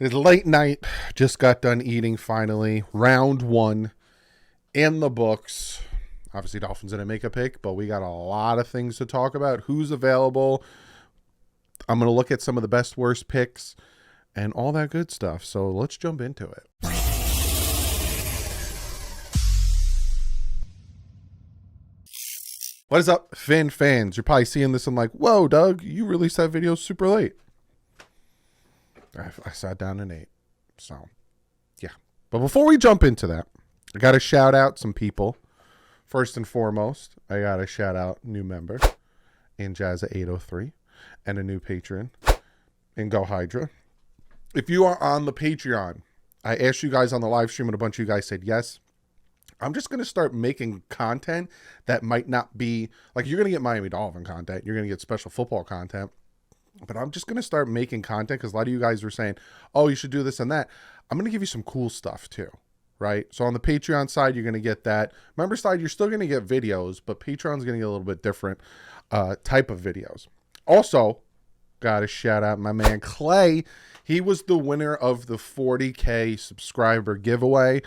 It's late night. Just got done eating finally. Round one in the books. Obviously, Dolphins didn't make a pick, but we got a lot of things to talk about. Who's available? I'm going to look at some of the best, worst picks and all that good stuff. So let's jump into it. What is up, fans? You're probably seeing this and like, whoa, Doug, you released that video super late. I sat down and ate. So, yeah. But before we jump into that, I got to shout out some people. First and foremost, I got to shout out new member in Jazza803 and a new patron in Go Hydra. If you are on the Patreon, I asked you guys on the live stream and a bunch of you guys said yes. I'm just going to start making content that might not be, like, you're going to get Miami Dolphin content. You're going to get special football content. But I'm just going to start making content because a lot of you guys were saying, oh, you should do this and that. I'm going to give you some cool stuff too, right? So on the Patreon side, you're going to get that. Member side, you're still going to get videos, but Patreon's going to get a little bit different type of videos. Also, got to shout out my man Clay. He was the winner of the 40K subscriber giveaway,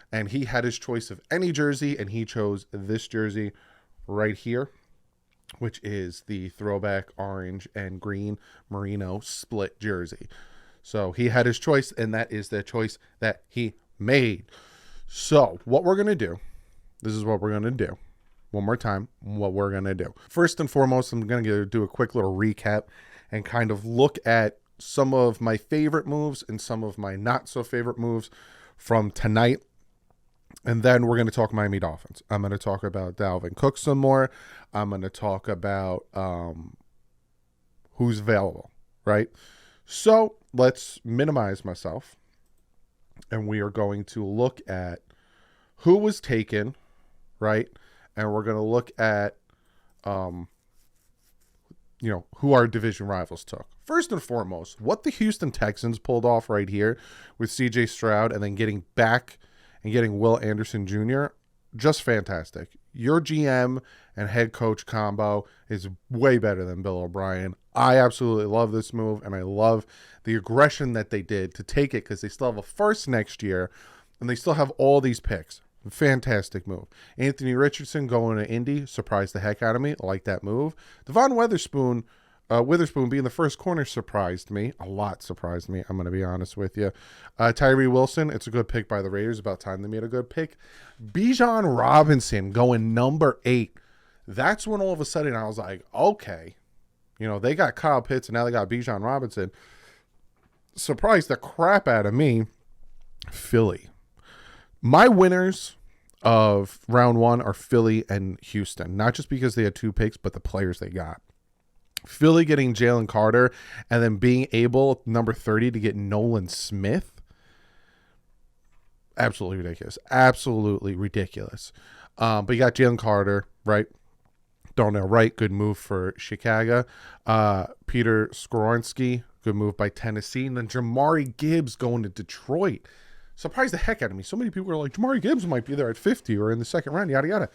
and he had his choice of any jersey, and he chose this jersey right here, which is the throwback orange and green merino split jersey. So he had his choice, and that is the choice that he made. So what we're going to do, this is what we're going to do. One more time, what we're going to do. First and foremost, I'm going to do a quick little recap and kind of look at some of my favorite moves and some of my not so favorite moves from tonight. And then we're going to talk Miami Dolphins. I'm going to talk about Dalvin Cook some more. I'm going to talk about who's available, right? So let's minimize myself. And we are going to look at who was taken, right? And we're going to look at, who our division rivals took. First and foremost, what the Houston Texans pulled off right here with C.J. Stroud and then getting back and getting Will Anderson Jr., just fantastic. Your GM and head coach combo is way better than Bill O'Brien. I absolutely love this move, and I love the aggression that they did to take it because they still have a first next year, and they still have all these picks. Fantastic move. Anthony Richardson going to Indy surprised the heck out of me. I like that move. Devon Witherspoon being the first corner surprised me. A lot surprised me, I'm going to be honest with you. Tyree Wilson, it's a good pick by the Raiders. About time they made a good pick. Bijan Robinson going number 8. That's when all of a sudden I was like, okay. They got Kyle Pitts and now they got Bijan Robinson. Surprised the crap out of me. Philly. My winners of round one are Philly and Houston. Not just because they had 2 picks, but the players they got. Philly getting Jalen Carter and then being able, number 30, to get Nolan Smith. Absolutely ridiculous. Absolutely ridiculous. But you got Jalen Carter, right? Darnell Wright, good move for Chicago. Peter Skoronski, good move by Tennessee. And then Jamari Gibbs going to Detroit. Surprised the heck out of me. So many people are like, Jamari Gibbs might be there at 50 or in the second round, yada, yada.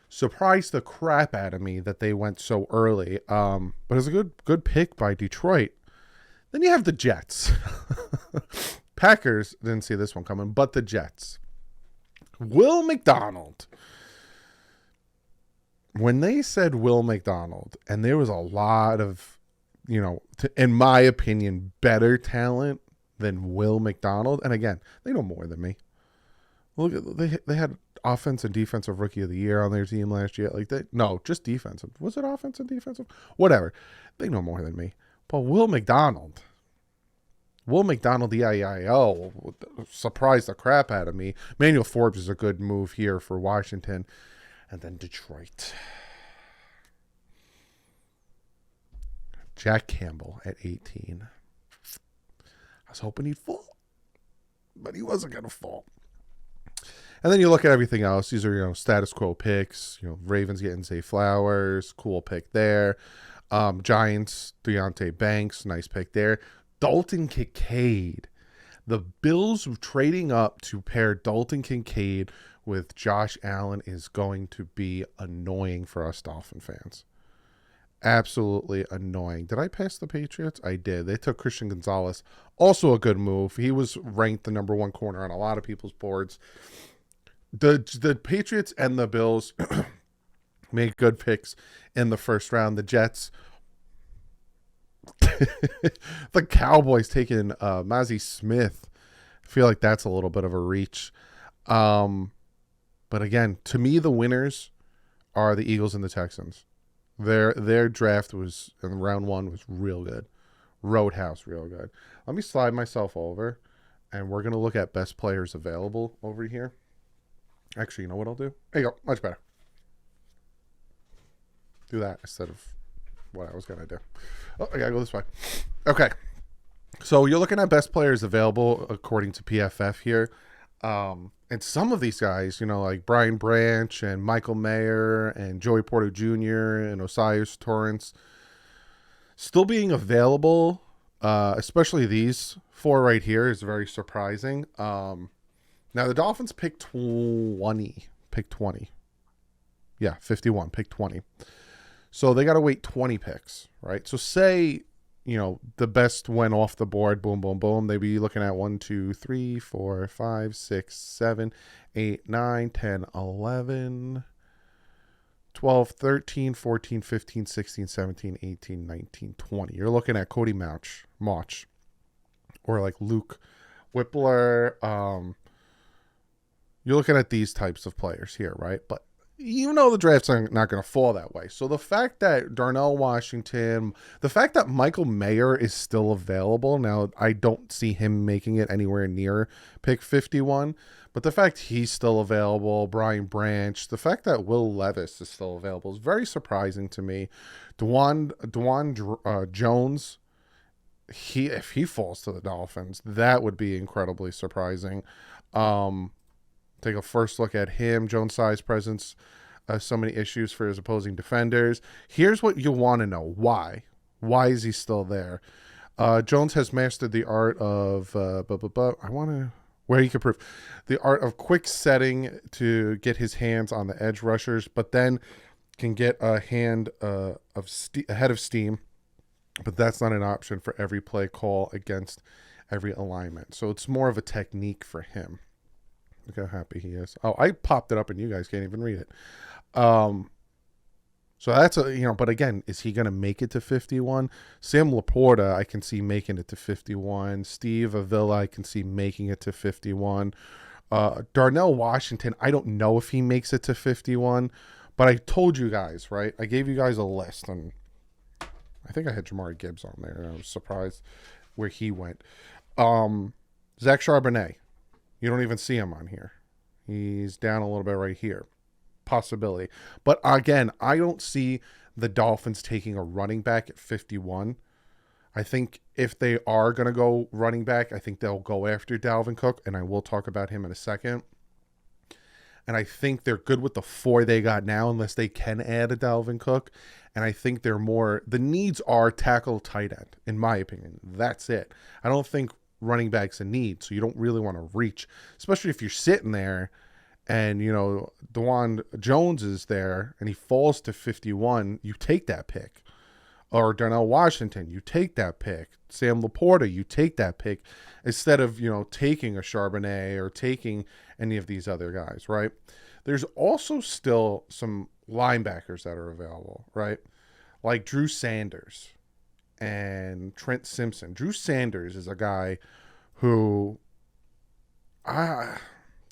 Surprised the crap out of me that they went so early. But it was a good pick by Detroit. Then you have the Jets. Packers didn't see this one coming, but the Jets. Will McDonald. When they said Will McDonald, and there was a lot of, in my opinion, better talent than Will McDonald. And again, they know more than me. Look, they had offense and defensive rookie of the year on their team last year. Just defensive. Was it offensive, defensive? Whatever. They know more than me. But Will McDonald, the IEIO, surprised the crap out of me. Manuel Forbes is a good move here for Washington. And then Detroit. Jack Campbell at 18. I was hoping he'd fall, but he wasn't going to fall. And then you look at everything else. These are, status quo picks. Ravens getting Zay Flowers. Cool pick there. Giants, Deontay Banks. Nice pick there. Dalton Kincaid. The Bills trading up to pair Dalton Kincaid with Josh Allen is going to be annoying for us Dolphin fans. Absolutely annoying. Did I pass the Patriots? I did. They took Christian Gonzalez. Also a good move. He was ranked the number one corner on a lot of people's boards. The Patriots and the Bills made good picks in the first round. The Jets, the Cowboys taking Mazi Smith. I feel like that's a little bit of a reach. But again, to me, the winners are the Eagles and the Texans. Their draft was in round one was real good. Roadhouse, real good. Let me slide myself over, and we're gonna look at best players available over here. Actually, you know what I'll do? There you go. Much better. Do that instead of what I was gonna do. Oh, I gotta go this way. Okay. So you're looking at best players available according to PFF here. And some of these guys, like Brian Branch and Michael Mayer and Joey Porter Jr. and Osiris Torrance, still being available, especially these four right here, is very surprising. Now, the Dolphins picked 20. Pick 20. Yeah, 51. Pick 20. So they got to wait 20 picks, right? So say, the best went off the board, boom, boom, boom. They'd be looking at 1, 2, 3, 4, 5, 6, 7, 8, 9, 10, 11, 12, 13, 14, 15, 16, 17, 18, 19, 20. You're looking at Cody Mauch, or like Luke Whippler. You're looking at these types of players here, right? But the draft's not going to fall that way. So the fact that Darnell Washington, the fact that Michael Mayer is still available, now I don't see him making it anywhere near pick 51, but the fact he's still available, Brian Branch, the fact that Will Levis is still available is very surprising to me. Dwan Jones, if he falls to the Dolphins, that would be incredibly surprising. Take a first look at him. Jones' size, presence, so many issues for his opposing defenders. Here's what you want to know. Why? Why is he still there? Jones has mastered the art of, where he can prove, the art of quick setting to get his hands on the edge rushers, but then can get a head of steam. But that's not an option for every play call against every alignment. So it's more of a technique for him. Look how happy he is. Oh, I popped it up and you guys can't even read it. So that's but again, is he going to make it to 51? Sam Laporta, I can see making it to 51. Steve Avila, I can see making it to 51. Darnell Washington, I don't know if he makes it to 51, but I told you guys, right? I gave you guys a list, and I think I had Jamari Gibbs on there. I was surprised where he went. Zach Charbonnet. You don't even see him on here. He's down a little bit right here. Possibility. But again, I don't see the Dolphins taking a running back at 51. I think if they are going to go running back, I think they'll go after Dalvin Cook, and I will talk about him in a second. And I think they're good with the 4 they got now, unless they can add a Dalvin Cook. And I think the needs are tackle, tight end, in my opinion. That's it. I don't think running back's a need, so you don't really want to reach, especially if you're sitting there and Dwan Jones is there and he falls to 51. You take that pick. Or Darnell Washington, you take that pick. Sam Laporta, you take that pick instead of taking a Charbonnet or taking any of these other guys, right? There's also still some linebackers that are available, right? Like Drew Sanders and Trent Simpson. Drew Sanders is a guy who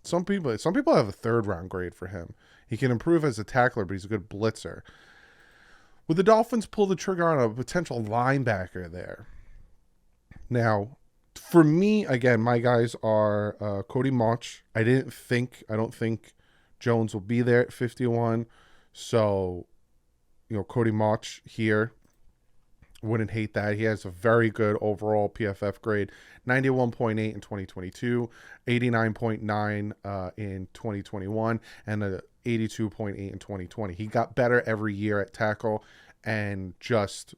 some people have a 3rd round grade for him. He can improve as a tackler, but he's a good blitzer. Would the Dolphins pull the trigger on a potential linebacker there? Now, for me, again, my guys are Cody Mauch. I don't think Jones will be there at 51. So, Cody Mauch here. Wouldn't hate that. He has a very good overall PFF grade, 91.8 in 2022, 89.9 in 2021, and a 82.8 in 2020. He got better every year at tackle and just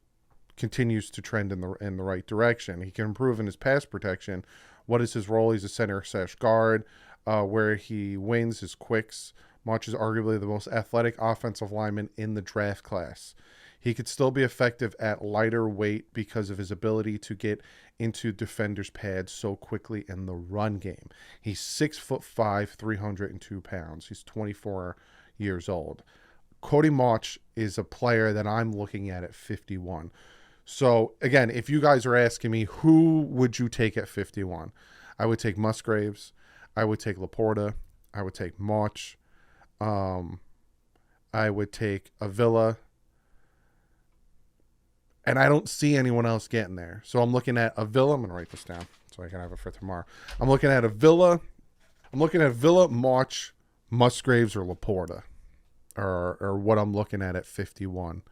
continues to trend in the right direction. He can improve in his pass protection. What is his role? He's a center/guard, where he wins his quicks. Mauch is arguably the most athletic offensive lineman in the draft class. He could still be effective at lighter weight because of his ability to get into defenders' pads so quickly in the run game. He's 6'5", 302 pounds. He's 24 years old. Cody Mauch is a player that I'm looking at 51. So, again, if you guys are asking me, who would you take at 51? I would take Musgraves. I would take Laporta. I would take Mauch. I would take Avila. And I don't see anyone else getting there. So I'm looking at Avila. I'm going to write this down so I can have it for tomorrow. I'm looking at Avila. I'm looking at Avila, Mauch, Musgraves, or Laporta. Or what I'm looking at 51.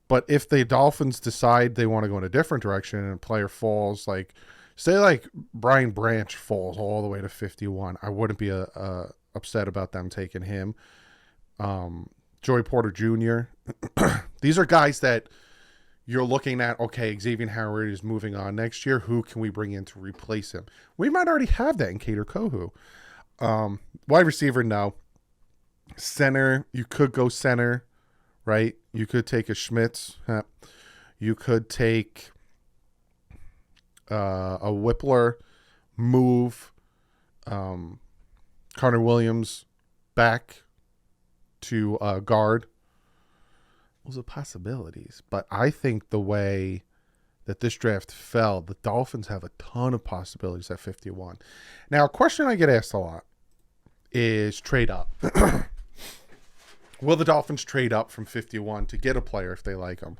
But if the Dolphins decide they want to go in a different direction and a player falls, like, say like Brian Branch falls all the way to 51, I wouldn't be upset about them taking him. Joey Porter Jr. These are guys that you're looking at, okay, Xavier Howard is moving on next year. Who can we bring in to replace him? We might already have that in Kader Kohu. Wide receiver, no. Center, you could go center, right? You could take a Schmitz. You could take a Whippler, move Connor Williams back to guard. Those are possibilities. But I think the way that this draft fell, the Dolphins have a ton of possibilities at 51. Now, a question I get asked a lot is trade up. Will the Dolphins trade up from 51 to get a player if they like him?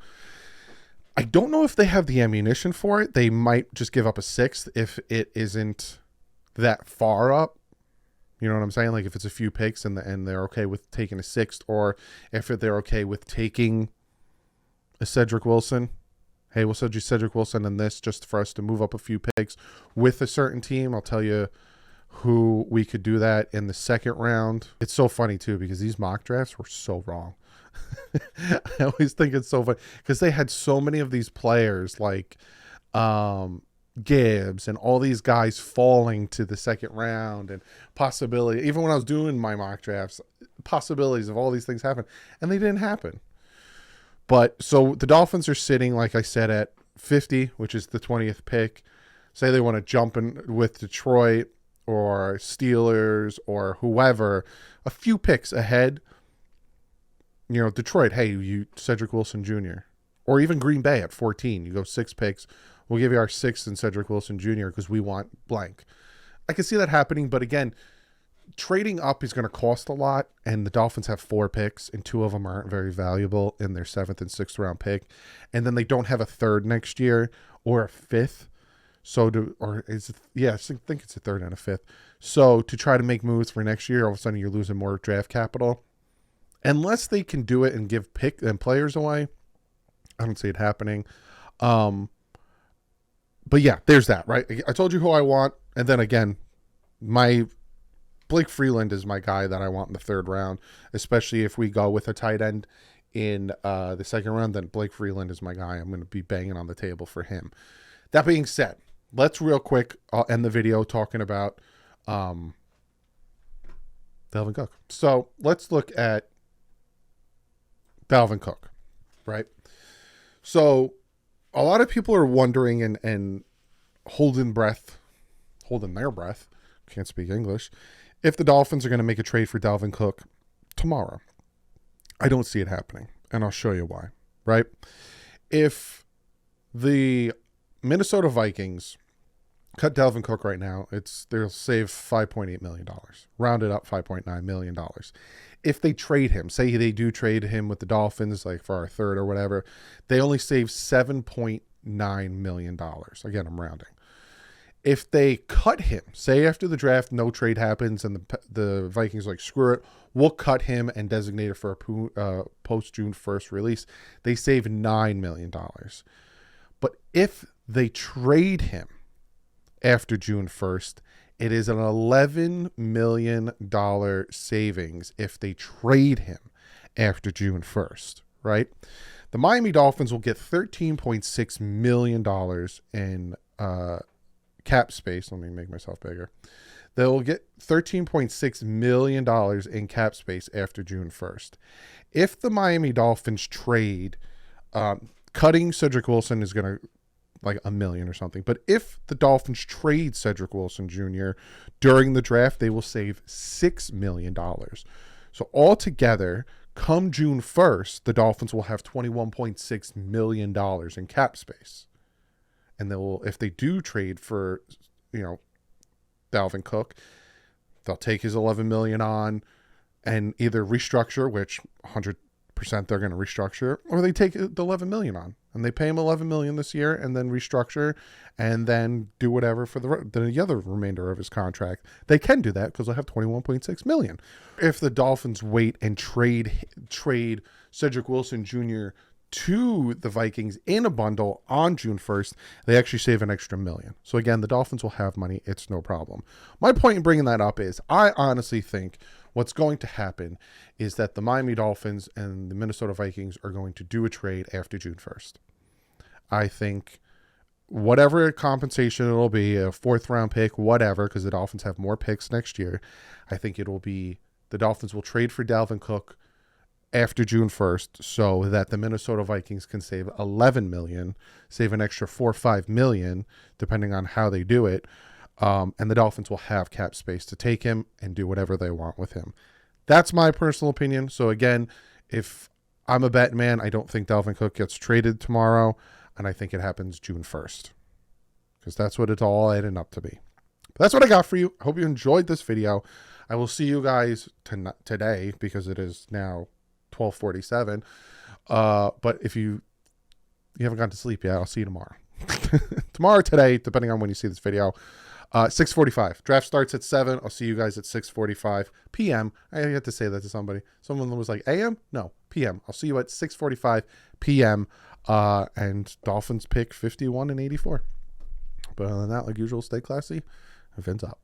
I don't know if they have the ammunition for it. They might just give up a sixth if it isn't that far up. You know what I'm saying? Like if it's a few picks and they're okay with taking a sixth, or if they're okay with taking a Cedric Wilson. Hey, we'll send you Cedric Wilson and this just for us to move up a few picks with a certain team. I'll tell you who we could do that in the second round. It's so funny too because these mock drafts were so wrong. I always think it's so funny because they had so many of these players like Gibbs and all these guys falling to the second round, and possibility, even when I was doing my mock drafts, possibilities of all these things happen, and they didn't happen. But so the Dolphins are sitting, like I said, at 50, which is the 20th pick. Say they want to jump in with Detroit or Steelers or whoever, a few picks ahead. You know, Detroit, hey, you Cedric Wilson Jr. Or even Green Bay at 14. You go 6 picks. We'll give you our 6th and Cedric Wilson Jr. because we want blank. I can see that happening, but again, trading up is going to cost a lot, and the Dolphins have 4 picks, and 2 of them aren't very valuable in their 7th and 6th round pick. And then they don't have a 3rd next year or a 5th. So I think it's a 3rd and a 5th. So to try to make moves for next year, all of a sudden you're losing more draft capital. Unless they can do it and give pick and players away, I don't see it happening. But yeah, there's that, right? I told you who I want. And then again, my Blake Freeland is my guy that I want in the 3rd round, especially if we go with a tight end in the 2nd round. Then Blake Freeland is my guy. I'm going to be banging on the table for him. That being said, let's real quick end the video talking about Dalvin Cook. So let's look at Dalvin Cook, right? So a lot of people are wondering and holding their breath, can't speak English, if the Dolphins are going to make a trade for Dalvin Cook tomorrow. I don't see it happening, and I'll show you why, right? If the Minnesota Vikings cut Dalvin Cook right now, they'll save $5.8 million. Rounded up $5.9 million. If they trade him, say they do trade him with the Dolphins, like for our 3rd or whatever, they only save $7.9 million. Again, I'm rounding. If they cut him, say after the draft, no trade happens and the Vikings like, screw it, we'll cut him and designate it for a post-June 1st release, they save $9 million. But if they trade him after June 1st, it is an $11 million savings if they trade him after June 1st, right? The Miami Dolphins will get $13.6 million in cap space. Let me make myself bigger. They'll get $13.6 million in cap space after June 1st. If the Miami Dolphins trade, cutting Cedric Wilson is going to like $1 million or something. But if the Dolphins trade Cedric Wilson Jr. during the draft, they will save $6 million. So altogether, come June 1st, the Dolphins will have $21.6 million in cap space. And they will, if they do trade for, Dalvin Cook, they'll take his $11 million on and either restructure, which 100% they're going to restructure, or they take the $11 million on and they pay him $11 million this year and then restructure and then do whatever for the other remainder of his contract. They can do that because they'll have $21.6 million. If the Dolphins wait and trade Cedric Wilson Jr. to the Vikings in a bundle on June 1st, they actually save an extra $1 million. So again, the Dolphins will have money. It's no problem. My point in bringing that up is I honestly think what's going to happen is that the Miami Dolphins and the Minnesota Vikings are going to do a trade after June 1st. I think whatever compensation it'll be, a 4th round pick, whatever, because the Dolphins have more picks next year, I think it'll be the Dolphins will trade for Dalvin Cook after June 1st so that the Minnesota Vikings can save $11 million, save an extra $4 or $5 million, depending on how they do it. And the Dolphins will have cap space to take him and do whatever they want with him. That's my personal opinion. So again, if I'm a bet man, I don't think Dalvin Cook gets traded tomorrow, and I think it happens June 1st because that's what it's all adding up to be. But that's what I got for you. I hope you enjoyed this video. I will see you guys today because it is now 12:47. But if you haven't gone to sleep yet, I'll see you tomorrow. Tomorrow, today, depending on when you see this video. 6:45. Draft starts at 7. I'll see you guys at 6:45 p.m. I had to say that to somebody. Someone was like, a.m.? No, p.m. I'll see you at 6:45 p.m. And Dolphins pick 51 and 84. But other than that, like usual, stay classy. Events up.